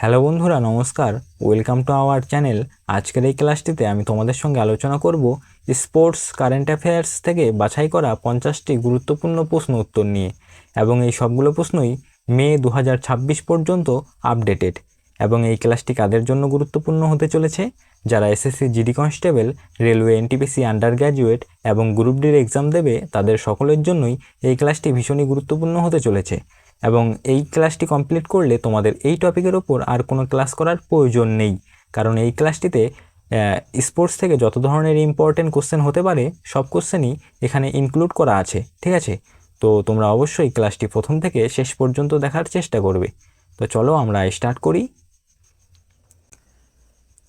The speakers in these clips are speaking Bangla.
হ্যালো বন্ধুরা, নমস্কার। Welcome to our channel. আজকের এই ক্লাসটিতে আমি তোমাদের সঙ্গে আলোচনা করব স্পোর্টস কারেন্ট অ্যাফেয়ার্স থেকে বাছাই করা 50টি গুরুত্বপূর্ণ প্রশ্ন উত্তর নিয়ে, এবং এই সবগুলো প্রশ্নই মে 2026 পর্যন্ত আপডেটেড। এবং এই ক্লাসটি কাদের জন্য গুরুত্বপূর্ণ হতে চলেছে? যারা SSC GD constable, railway NTPC under graduate এবং গ্রুপ ডির এক্সাম দেবে, তাদের সকলের জন্যই এই ক্লাসটি ভীষণই গুরুত্বপূর্ণ হতে চলেছে। এবং এই ক্লাসটি কমপ্লিট করলে তোমাদের এই টপিকের ওপর আর কোনো ক্লাস করার প্রয়োজন নেই, কারণ এই ক্লাসটিতে স্পোর্টস থেকে যত ধরনের ইম্পর্টেন্ট কোশ্চেন হতে পারে সব কোশ্চেনই এখানে ইনক্লুড করা আছে। ঠিক আছে, তো তোমরা অবশ্যই ক্লাসটি প্রথম থেকে শেষ পর্যন্ত দেখার চেষ্টা করবে। তো চলো আমরা স্টার্ট করি।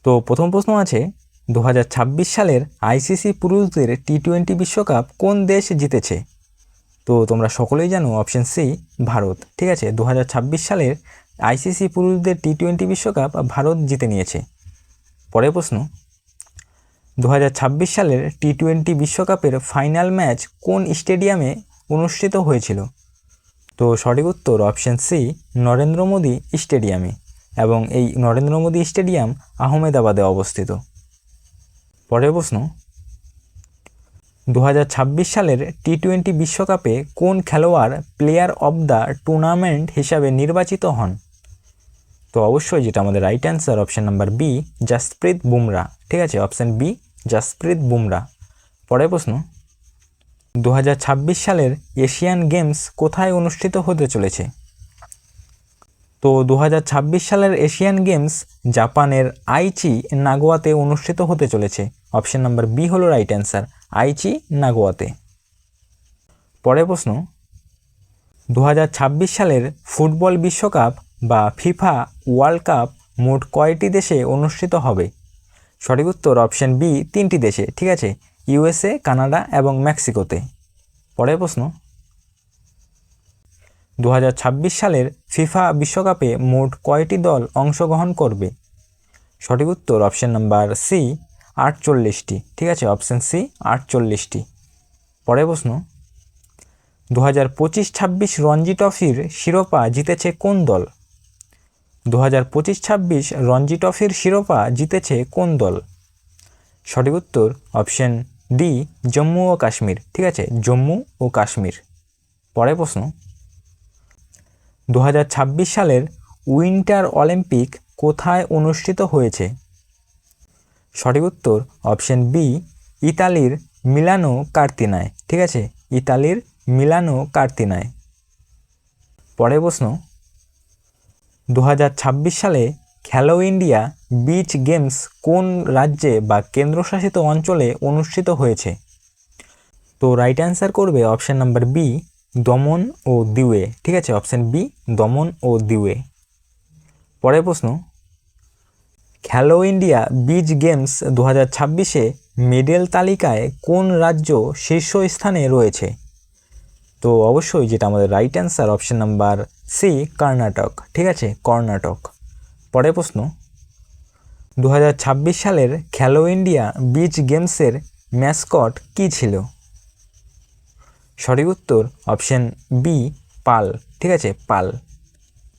তো প্রথম প্রশ্ন আছে, 2026 সালের আইসিসি পুরুষদের টি-20 বিশ্বকাপ কোন দেশ জিতেছে? তো তোমরা সকলেই জানো অপশন সি, ভারত। ঠিক আছে, 2026 সালের আইসিসি পুরুষদের টি-20 বিশ্বকাপ ভারত জিতে নিয়েছে। পরের প্রশ্ন, 2026 সালের টি-20 বিশ্বকাপের ফাইনাল ম্যাচ কোন স্টেডিয়ামে অনুষ্ঠিত হয়েছিল? তো সঠিক উত্তর অপশন সি, নরেন্দ্র মোদী স্টেডিয়ামে, এবং এই নরেন্দ্র মোদী স্টেডিয়াম আহমেদাবাদে অবস্থিত। পরের প্রশ্ন, 2026 সালের টি-20 বিশ্বকাপে কোন খেলোয়াড় প্লেয়ার অব দ্য টুর্নামেন্ট হিসাবে নির্বাচিত হন? তো অবশ্যই যেটা আমাদের right answer, option number B, Jasprit Bumrah. ঠিক আছে, অপশন বি, জাসপ্রীত বুমরা। পরের প্রশ্ন, 2026 সালের এশিয়ান গেমস কোথায় অনুষ্ঠিত হতে চলেছে? তো 2026 সালের এশিয়ান গেমস জাপানের আইচি নাগোয়াতে অনুষ্ঠিত হতে চলেছে। অপশন নাম্বার বি হলো রাইট অ্যান্সার, আইচি নাগোয়াতে। পরের প্রশ্ন, 2026 সালের ফুটবল বিশ্বকাপ বা ফিফা ওয়ার্ল্ড কাপ মোট কয়টি দেশে অনুষ্ঠিত হবে? সঠিক উত্তর অপশন বি, 3টি দেশে। ঠিক আছে, ইউএসএ, কানাডা এবং মেক্সিকোতে। পরের প্রশ্ন, 2026 সালের ফিফা বিশ্বকাপে মোট কয়টি দল অংশগ্রহণ করবে? সঠিক উত্তর অপশন নাম্বার সি, 48টি। ঠিক আছে, অপশন সি, 48টি। পরের প্রশ্ন, 2025-26 রঞ্জি ট্রফির শিরোপা জিতেছে কোন দল? 2025-26 রঞ্জি ট্রফির শিরোপা জিতেছে কোন দল? সঠিক উত্তর অপশন ডি, জম্মু ও কাশ্মীর। ঠিক আছে, জম্মু ও কাশ্মীর। পরের প্রশ্ন, 2026 সালের উইন্টার অলিম্পিক কোথায় অনুষ্ঠিত হয়েছে? সঠিক উত্তর অপশন বি, ইতালির মিলানো কার্তিনায়। ঠিক আছে, ইতালির মিলানো কার্তিনায়। পরের প্রশ্ন, 2026 সালে খেলো ইন্ডিয়া বিচ গেমস কোন রাজ্যে বা কেন্দ্রশাসিত অঞ্চলে অনুষ্ঠিত হয়েছে? তো রাইট অ্যান্সার করবে অপশন নাম্বার বি, দমন ও দিউয়ে। ঠিক আছে, অপশন বি, দমন ও দিউয়ে। পরের প্রশ্ন, খেলো ইন্ডিয়া বিচ গেমস 2026-এ মেডেল তালিকায় কোন রাজ্য শীর্ষস্থানে রয়েছে? তো অবশ্যই যেটা আমাদের right answer, option number C, Karnataka. ঠিক আছে, কর্ণাটক। পরের প্রশ্ন, 2026 সালের খেলো ইন্ডিয়া বিচ গেমসের ম্যাসকট কী ছিল? সঠিক উত্তর অপশন বি, পাল। ঠিক আছে, পাল।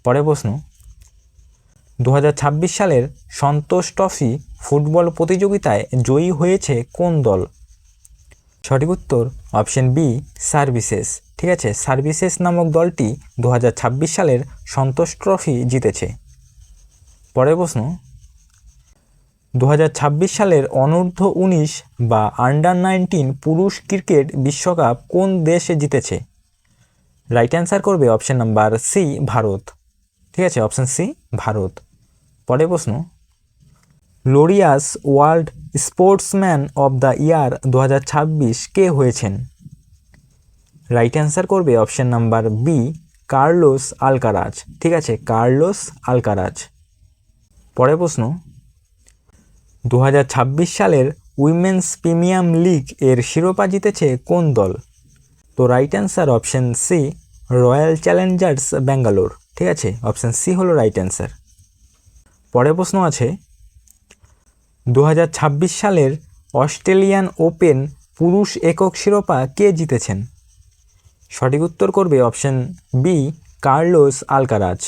পরের প্রশ্ন, 2026 সালের সন্তোষ ট্রফি ফুটবল প্রতিযোগিতায় জয়ী হয়েছে কোন দল? সঠিক উত্তর অপশন বি, সার্ভিসেস। ঠিক আছে, সার্ভিসেস নামক দলটি 2026 সালের সন্তোষ ট্রফি জিতেছে। পরের প্রশ্ন, 2026 সালের অনূর্ধ্ব-19 বা আন্ডার-19 পুরুষ ক্রিকেট বিশ্বকাপ কোন দেশে জিতেছে? রাইট অ্যান্সার করবে অপশন নাম্বার সি, ভারত। ঠিক আছে, অপশন সি, ভারত। পরের প্রশ্ন, Laureus world sportsman of the year 2026 কে হয়েছেন? রাইট অ্যান্সার করবে option number B, Carlos Alcaraz. ঠিক আছে, কার্লোস আলকারাজ। পরের প্রশ্ন, 2026 সালের উইমেন্স প্রিমিয়াম লিগ এর শিরোপা জিতেছে কোন দল? তো right answer option C, Royal Challengers Bangalore. ঠিক আছে, অপশন সি হলো রাইট অ্যান্সার। পরের প্রশ্ন আছে, 2026 সালের অস্ট্রেলিয়ান ওপেন পুরুষ একক শিরোপা কে জিতেছেন? সঠিক উত্তর করবে অপশন বি, কার্লোস আলকারাজ।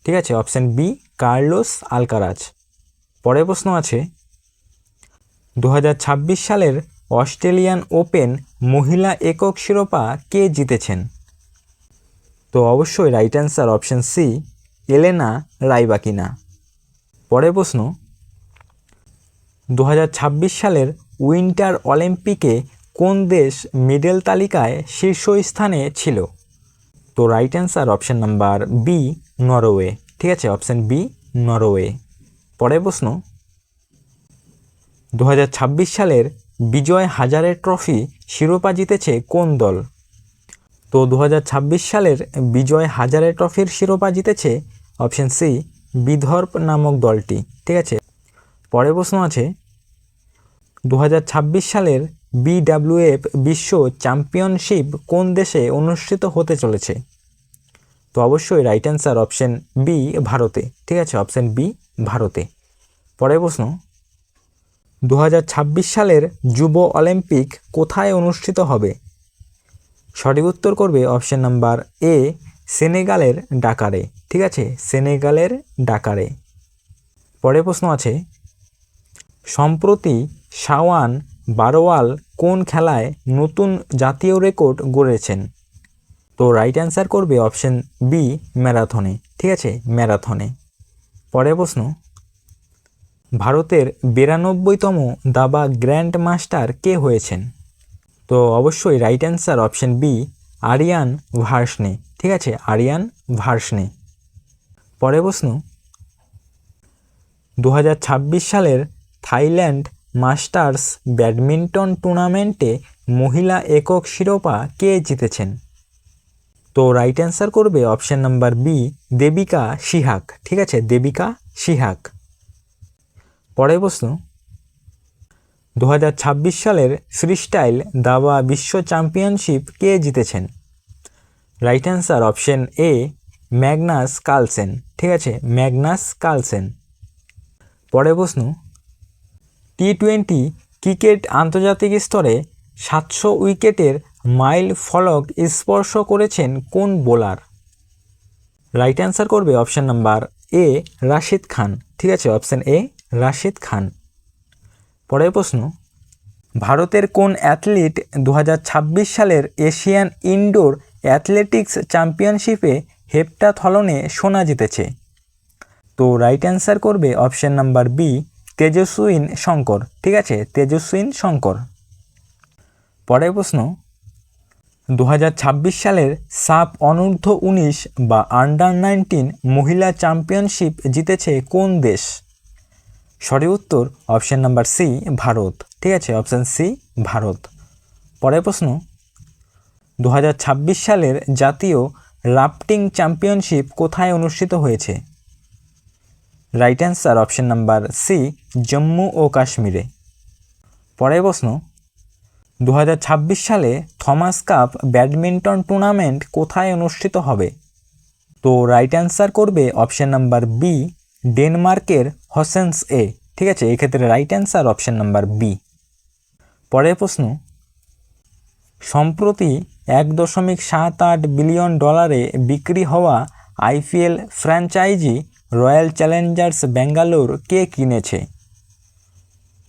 ঠিক আছে, অপশন বি, কার্লোস আলকারাজ। পরের প্রশ্ন আছে 2026 সালের অস্ট্রেলিয়ান ওপেন মহিলা একক শিরোপা কে জিতেছেন? তো অবশ্যই right answer option C, Elena Rybakina. পরের প্রশ্ন 2026 সালের উইন্টার অলিম্পিকে কোন দেশ মেডেল তালিকায় শীর্ষস্থানে ছিল? তো right answer option number B, Norway. ঠিক আছে, অপশন বি, নরওয়ে। পরের প্রশ্ন 2026 সালের বিজয় হাজারে ট্রফি শিরোপা জিতেছে কোন দল? তো 2026 সালের বিজয় হাজারে ট্রফির শিরোপা জিতেছে অপশন সি, বিদর্ভ নামক দলটি। ঠিক আছে, পরের প্রশ্ন আছে 2026 সালের বিডব্লিউএফ বিশ্ব চ্যাম্পিয়নশিপ কোন দেশে অনুষ্ঠিত হতে চলেছে? তো অবশ্যই রাইট অ্যান্সার অপশন বি, ভারতে। ঠিক আছে, অপশন বি, ভারতে। পরের প্রশ্ন 2026 সালের যুব অলিম্পিক কোথায় অনুষ্ঠিত হবে? সঠিক উত্তর করবে অপশন নাম্বার এ, সেনেগালের ডাকারে। ঠিক আছে, সেনেগালের ডাকারে। পরের প্রশ্ন আছে সম্প্রতি শাওয়ান বারোয়াল কোন খেলায় নতুন জাতীয় রেকর্ড গড়েছেন? তো রাইট অ্যান্সার করবে অপশন বি, ম্যারাথনে। ঠিক আছে, ম্যারাথনে। পরের প্রশ্ন ভারতের 92তম দাবা গ্র্যান্ড মাস্টার কে হয়েছেন? তো অবশ্যই right answer option B, Aryan ভার্সনে। ঠিক আছে, আরিয়ান ভার্সনে। পরের প্রশ্ন 2026 সালের থাইল্যান্ড মাস্টার্স ব্যাডমিন্টন টুর্নামেন্টে মহিলা একক শিরোপা কে জিতেছেন? তো রাইট অ্যান্সার করবে অপশন নাম্বার বি, দেবিকা সিহাক। ঠিক আছে, দেবিকা সিহাক। পরের প্রশ্ন 2026 সালের ফ্রিস্টাইল দাবা বিশ্ব চ্যাম্পিয়নশিপ কে জিতেছেন? Right answer option A, Magnus Carlsen. ঠিক আছে, ম্যাগনাস কার্লসেন। পরের প্রশ্ন টি-20 ক্রিকেট আন্তর্জাতিক স্তরে 700 উইকেটের মাইল ফলক স্পর্শ করেছেন কোন বোলার? রাইট অ্যান্সার করবে অপশন নাম্বার এ, রাশিদ খান। ঠিক আছে, অপশন এ, রাশিদ খান। পরের প্রশ্ন ভারতের কোন অ্যাথলিট 2026 সালের এশিয়ান ইনডোর অ্যাথলেটিক্স চ্যাম্পিয়নশিপে হেপ্টাথলনে সোনা জিতেছে? তো রাইট অ্যান্সার করবে অপশন নাম্বার বি, তেজস্বিন শঙ্কর। ঠিক আছে, তেজস্বিন শঙ্কর। পরের প্রশ্ন 2026 সালের সাব অনূর্ধ্ব 19 বা আন্ডার 19 মহিলা চ্যাম্পিয়নশিপ জিতেছে কোন দেশ? সঠিক উত্তর অপশন নাম্বার সি, ভারত। ঠিক আছে, অপশন সি, ভারত। পরের প্রশ্ন 2026 সালের জাতীয় রাফটিং চ্যাম্পিয়নশিপ কোথায় অনুষ্ঠিত হয়েছে? Right answer option number C, Jammu ও কাশ্মীরে। পরের প্রশ্ন 2026 সালে থমাস কাপ ব্যাডমিন্টন টুর্নামেন্ট কোথায় অনুষ্ঠিত হবে? তো রাইট অ্যান্সার করবে অপশন নাম্বার বি, ডেনমার্কের হসেন্স এ। ঠিক আছে, এক্ষেত্রে right answer option number B. পরের প্রশ্ন সম্প্রতি 1.78 বিলিয়ন ডলারে বিক্রি হওয়া IPL franchise Royal Challengers Bangalore কে কিনেছে?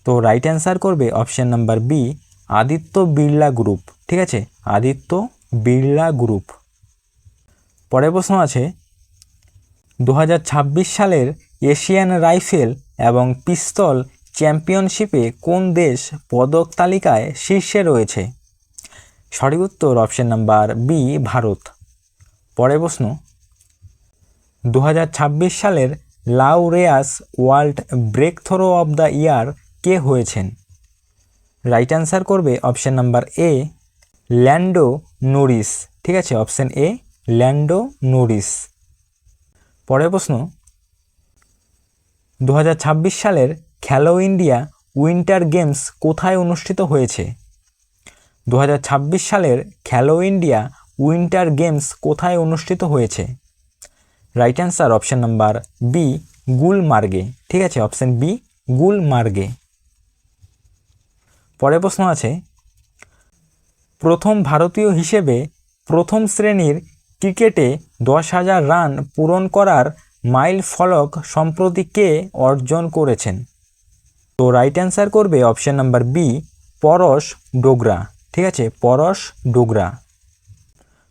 তো রাইট অ্যান্সার করবে option number B, Aditya Birla group. ঠিক আছে, আদিত্য বিড়লা গ্রুপ। পরের প্রশ্ন আছে 2026 সালের এশিয়ান রাইফেল এবং পিস্তল চ্যাম্পিয়নশিপে কোন দেশ পদক তালিকায় শীর্ষে রয়েছে? সঠিক উত্তর অপশন নাম্বার বি, ভারত। পরের প্রশ্ন 2026 সালের Laureus world breakthrough of the year কে হয়েছেন? রাইট অ্যান্সার করবে option number A, Lando Norris. ঠিক আছে, অপশন এ, ল্যান্ডো নরিস। পরের প্রশ্ন 2026 সালের খেলো ইন্ডিয়া উইন্টার গেমস কোথায় অনুষ্ঠিত হয়েছে? 2026 সালের খেলো ইন্ডিয়া উইন্টার গেমস কোথায় অনুষ্ঠিত হয়েছে? Right answer option number B, গুলমার্গে। ঠিক আছে, অপশন বি, গুলমার্গে। পরের প্রশ্ন আছে প্রথম ভারতীয় হিসেবে প্রথম শ্রেণীর ক্রিকেটে 10,000 রান পূরণ করার মাইল ফলক সম্প্রতি কে অর্জন করেছেন? তো রাইট অ্যান্সার করবে অপশন নাম্বার বি, পরশ ডোগরা। ঠিক আছে, পরশ ডোগরা।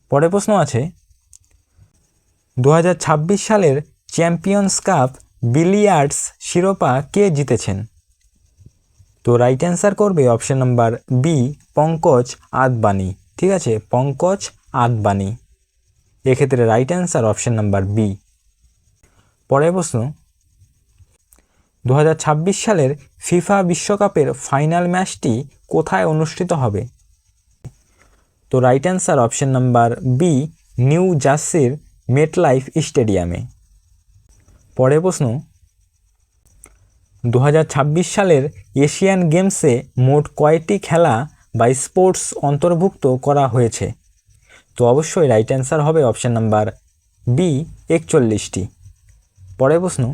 পরের প্রশ্ন আছে 2026 সালের চ্যাম্পিয়ন্স কাপ বিলিয়ার্ডস শিরোপা কে জিতেছেন? তো রাইট অ্যান্সার করবে option number B, Pankaj Advani. ঠিক আছে, পঙ্কজ আদবানি। এক্ষেত্রে right answer option number B. পরের প্রশ্ন 2026 সালের ফিফা বিশ্বকাপের ফাইনাল ম্যাচটি কোথায় অনুষ্ঠিত হবে? তো right answer option number B, New জার্সির মেটলাইফ স্টেডিয়ামে। পরের প্রশ্ন 2026 সালের এশিয়ান গেমসে মোট কয়টি খেলা বা স্পোর্টস অন্তর্ভুক্ত করা হয়েছে? তো অবশ্যই রাইট অ্যান্সার হবে অপশন নাম্বার বি, 41টি। পরের প্রশ্ন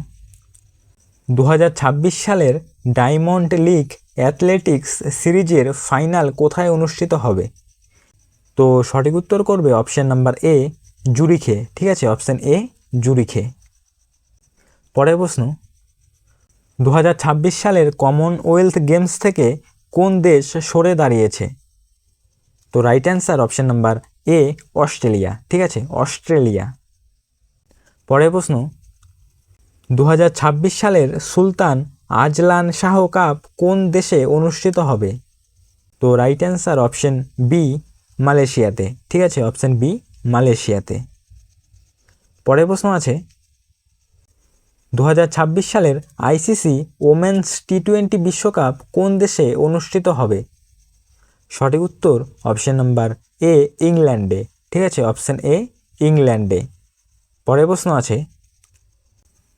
2026 সালের ডায়মন্ড লিগ অ্যাথলেটিক্স সিরিজের ফাইনাল কোথায় অনুষ্ঠিত হবে? তো সঠিক উত্তর করবে অপশন নাম্বার এ, জুরিখে। ঠিক আছে, অপশন এ, জুরিখে। পরের প্রশ্ন 2026 সালের কমনওয়েলথ গেমস থেকে কোন দেশ সরে দাঁড়িয়েছে? তো রাইট অ্যান্সার অপশন নাম্বার এ, অস্ট্রেলিয়া। ঠিক আছে, অস্ট্রেলিয়া। পরের প্রশ্ন 2026 সালের সুলতান আজলান শাহ কাপ কোন দেশে অনুষ্ঠিত হবে? তো রাইট অ্যান্সার অপশন বি, মালয়েশিয়াতে। ঠিক আছে, অপশন বি, মালয়েশিয়াতে। পরের প্রশ্ন আছে 2026 সালের আইসিসি ওমেন্স টি-20 বিশ্বকাপ কোন দেশে অনুষ্ঠিত হবে? সঠিক উত্তর অপশন নাম্বার এ, ইংল্যান্ডে। ঠিক আছে, অপশন এ, ইংল্যান্ডে। পরের প্রশ্ন আছে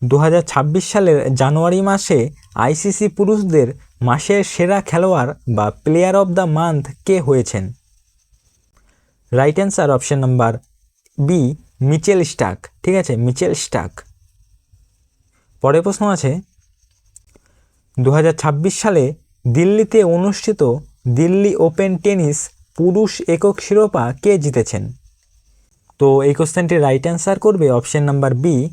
2026 সালের জানুয়ারি মাসে আইসিসি পুরুষদের মাসের সেরা খেলোয়াড় বা প্লেয়ার অব দ্য মান্থ কে হয়েছেন? Right answer option number B, Mitchell Starc. ঠিক আছে, মিচেল স্টার্ক। পরের প্রশ্ন আছে 2026 সালে দিল্লিতে অনুষ্ঠিত দিল্লি ওপেন টেনিস পুরুষ একক শিরোপা কে জিতেছেন? তো এই কোশ্চেনটির রাইট অ্যান্সার করবে option number B,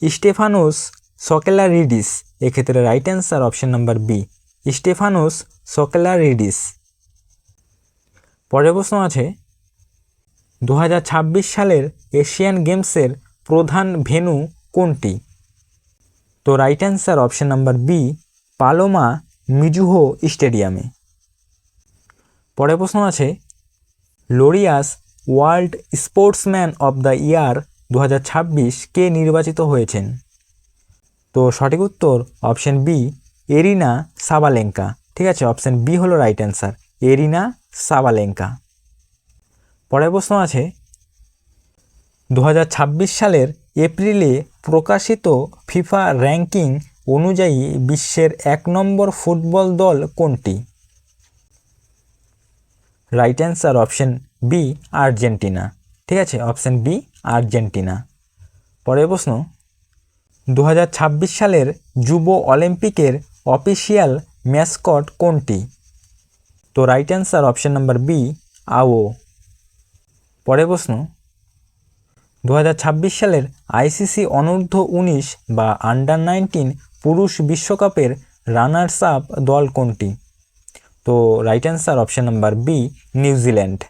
Stefanos Sakellaridis. এক্ষেত্রে right answer option number B, Stefanos Sakellaridis. পরের প্রশ্ন আছে 2026 সালের এশিয়ান গেমসের প্রধান ভেন্যু কোনটি? তো right answer option number B, Paloma Mizuho স্টেডিয়ামে। পরের প্রশ্ন আছে Laureus world sportsman of the year 2026 কে নির্বাচিত হয়েছেন? তো সঠিক উত্তর অপশন বি, এরিনা সাবালেঙ্কা। ঠিক আছে, অপশন বি হলো রাইট অ্যান্সার, এরিনা সাবালেঙ্কা। পরের প্রশ্ন আছে 2026 সালের এপ্রিলে প্রকাশিত ফিফা র্যাঙ্কিং অনুযায়ী বিশ্বের 1 নম্বর ফুটবল দল কোনটি? Right answer option B, Argentina. ঠিক আছে, অপশন বি, আর্জেন্টিনা। পরের প্রশ্ন 2026 সালের যুব অলিম্পিকের অফিসিয়াল ম্যাসকট কোনটি? তো right answer option number B, আও। পরের প্রশ্ন 2026 সালের আইসিসি অনূর্ধ্ব-19 বা আন্ডার-19 পুরুষ বিশ্বকাপের রানার্স আপ দল কোনটি? তো right answer option number B, New Zealand.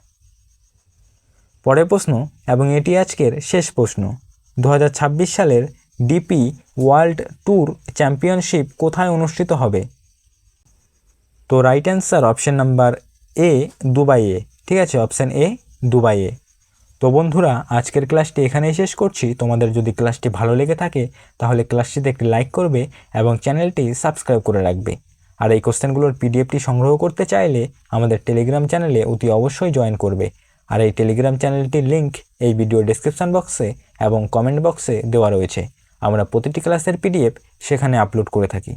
পরের প্রশ্ন এবং এটি আজকের শেষ প্রশ্ন 2026 সালের ডিপি ওয়ার্ল্ড ট্যুর চ্যাম্পিয়নশিপ কোথায় অনুষ্ঠিত হবে? তো রাইট অ্যান্সার অপশন নাম্বার এ, দুবাইয়ে। ঠিক আছে, অপশন এ, দুবাইয়ে। তো বন্ধুরা, আজকের ক্লাসটি এখানেই শেষ করছি। তোমাদের যদি ক্লাসটি ভালো লেগে থাকে তাহলে ক্লাসটিতে একটি লাইক করবে এবং চ্যানেলটি সাবস্ক্রাইব করে রাখবে। আর এই কোশ্চেনগুলোর পিডিএফটি সংগ্রহ করতে চাইলে আমাদের টেলিগ্রাম চ্যানেলে অতি অবশ্যই জয়েন করবে। আর এই টেলিগ্রাম চ্যানেলটির লিঙ্ক এই ভিডিও ডেসক্রিপশন বক্সে এবং কমেন্ট বক্সে দেওয়া রয়েছে। আমরা প্রতিটি ক্লাসের পিডিএফ সেখানে আপলোড করে থাকি।